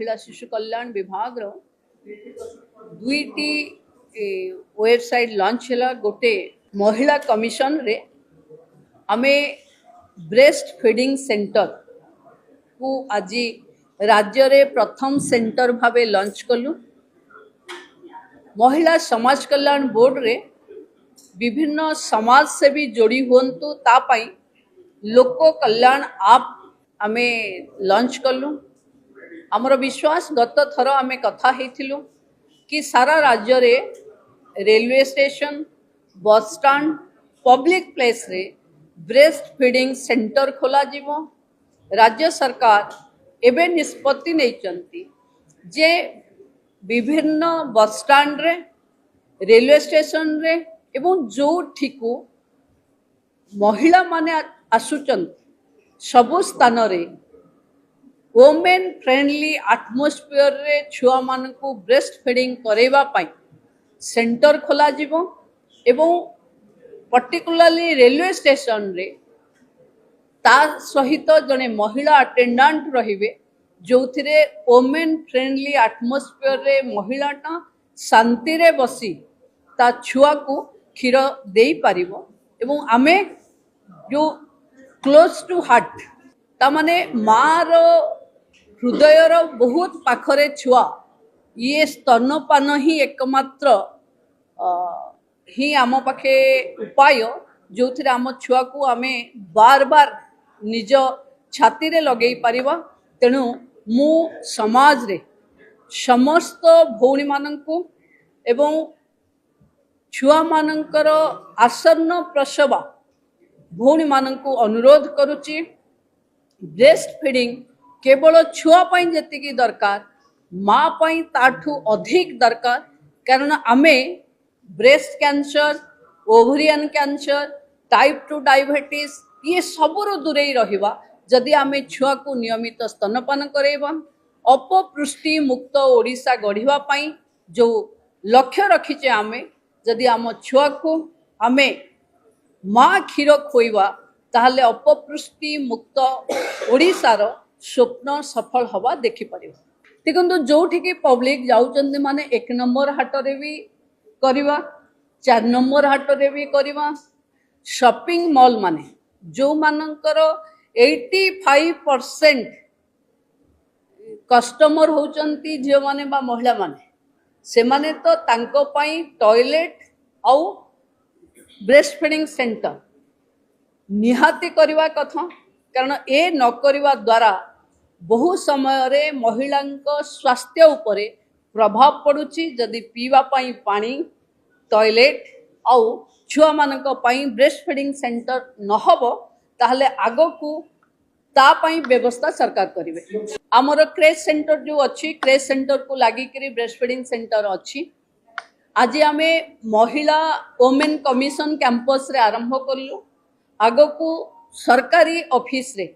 महिला शिशु कल्याण विभाग रो दुईटी वेबसाइट लॉन्च है। गोटे महिला कमिशन रे आमे ब्रेस्ट फीडिंग सेंटर को आज राज्य रे प्रथम सेंटर भावे लॉन्च कलु। महिला समाज कल्याण बोर्ड रे विभिन्न समाज सेवी जोड़ी हुंतु तापाई लोक कल्याण आप आमे लॉन्च कलु। आमर विश्वास गत थर आमे कथा हेथिलु कि सारा राज्य रे railway station bus stand public place रे ब्रेस्ट फीडिंग सेंटर खोला जीवो। राज्य सरकार एबे निष्पत्ति नहीं जे विभिन्न बस स्टैंड रे रेलवे स्टेशन रे एवं जो ठिकु महिला माने आसुचंती सबु स्थान रे वोमेन फ्रेंडली एटमॉस्फेयर रे छुआ मान को ब्रेस्ट फीडिंग करेवा पाई सेंटर खोला जीवो एवं पर्टिकुलरली रेलवे स्टेशन रे ता सहित जने महिला अटेंडेंट रहिबे जो थिरे वोमेन फ्रेंडली एटमॉस्फेयर रे महिलाटा शांति रे बसी ता छुआ को क्षीर देई पारिबो एवं आमे जो क्लोज टू हार्ट ता माने मार हृदयर बहुत पाखरे छुआ ये स्तनपान ही एकमात्र ही आम पाखे उपाय जो थिरे आम छुआ को आमे बार बार निज छाती रे लगेई पारिबा। तेणु मु समाज रे समस्त भौणी माननकु एवं छुआ मानकर आसन्न प्रसव भौणी माननकु अनुरोध करुची ब्रेस्ट फीडिंग केवल छुआ पाई जेतिकी दरकार माँ पाई ताठू अधिक दरकार। कारण आमे breast cancer ovarian cancer type 2 diabetes ये सबुरु दूरे रहिबा जदि आमे छुआ को नियमित स्तनपान करेबा। अपपुष्टि मुक्त ओडिशा गढ़िबा पाई जो लक्ष्य रखीचे आमे जदि आम छुआ को आमे माँ क्षीर खोइबा ताहले अपपुष्टि मुक्त ओडिशार स्वप्न सफल हवा देखि परिबा। देखंतु जोठी पब्लिक जाउचंदी माने 1 नंबर हाट रे भी करिबा 4 नंबर हाट रे भी करिबा शॉपिंग मॉल माने जो मानकर 85% कस्टमर होचंती झियो माने बा महिला माने से माने तो तांको पाई टॉयलेट आउ ब्रेस्ट फीडिंग सेंटर निहाती करवा कथा। कारण ए न करवा द्वारा बहु समय रे महिला स्वास्थ्य उपरे प्रभाव पड़ुची। जदि पीवा पाई पानी टॉयलेट आउ छुआ मानक पाई ब्रेस्ट फीडिंग सेंटर न हबो ताहले आगो को ता पाई व्यवस्था सरकार करिवे। आमर क्रेज सेंटर जो अच्छी क्रेज सेंटर को लागी करी ब्रेस्ट फीडिंग सेंटर अच्छी। आज आमे महिला वोमेन कमिशन कैंपस रे आरंभ करलु। आगो को सरकारी ऑफिस रे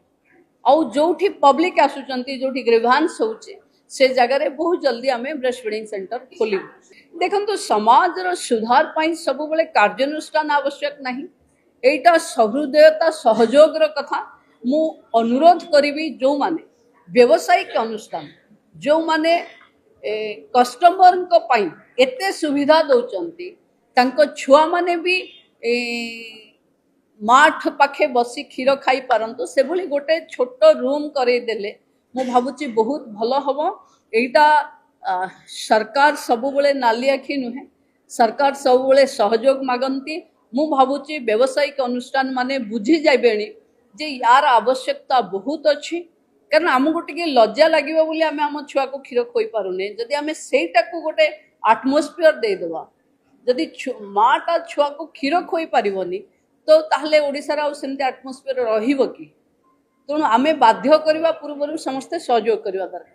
आउ जोठी पब्लिक आसुचंती जोठी ग्रीवांस होचे से जगह रे बहुत जल्दी आमे ब्रेस्ट फीडिंग सेंटर खोली। देखंतु समाज रो सुधार पाई सब बेले कार्यानुष्ठान आवश्यक नहीं। एटा सहृदयता सहयोग रो कथा मु अनुरोध करिवि जो माने व्यवसायिक अनुष्ठान जो माने कस्टमर को पाई एते सुविधा दौचंती तांको छुआ माने भी माठ पाखे बसी क्षीर खाई पारंतु से भली गोटे छोट रूम करे देले मु भाबुची बहुत भलो हबो। एटा सरकार सबु बेले नाली आखि नुहे सरकार सबु बेले सहयोग मागंती। मु भाबुची व्यवसायिक अनुष्ठान माने बुझी जाइबेनी जे यार आवश्यकता बहुत अच्छी। कारण आमको टिके लज्जा लगे बोली आम आम छुआ को क्षीर खोई पारुने जदि आम सेटा को गोटे आटमोस्फियर दे देवा जदि माटा छुआ को क्षीर खोई पारिबनी तो ताहले ओडिसा रा सेमते आटमोस्फियर रहिबो कि। तेणु आमे बाध्य करबा पूर्व समस्ते सहयोग करबा दरकार।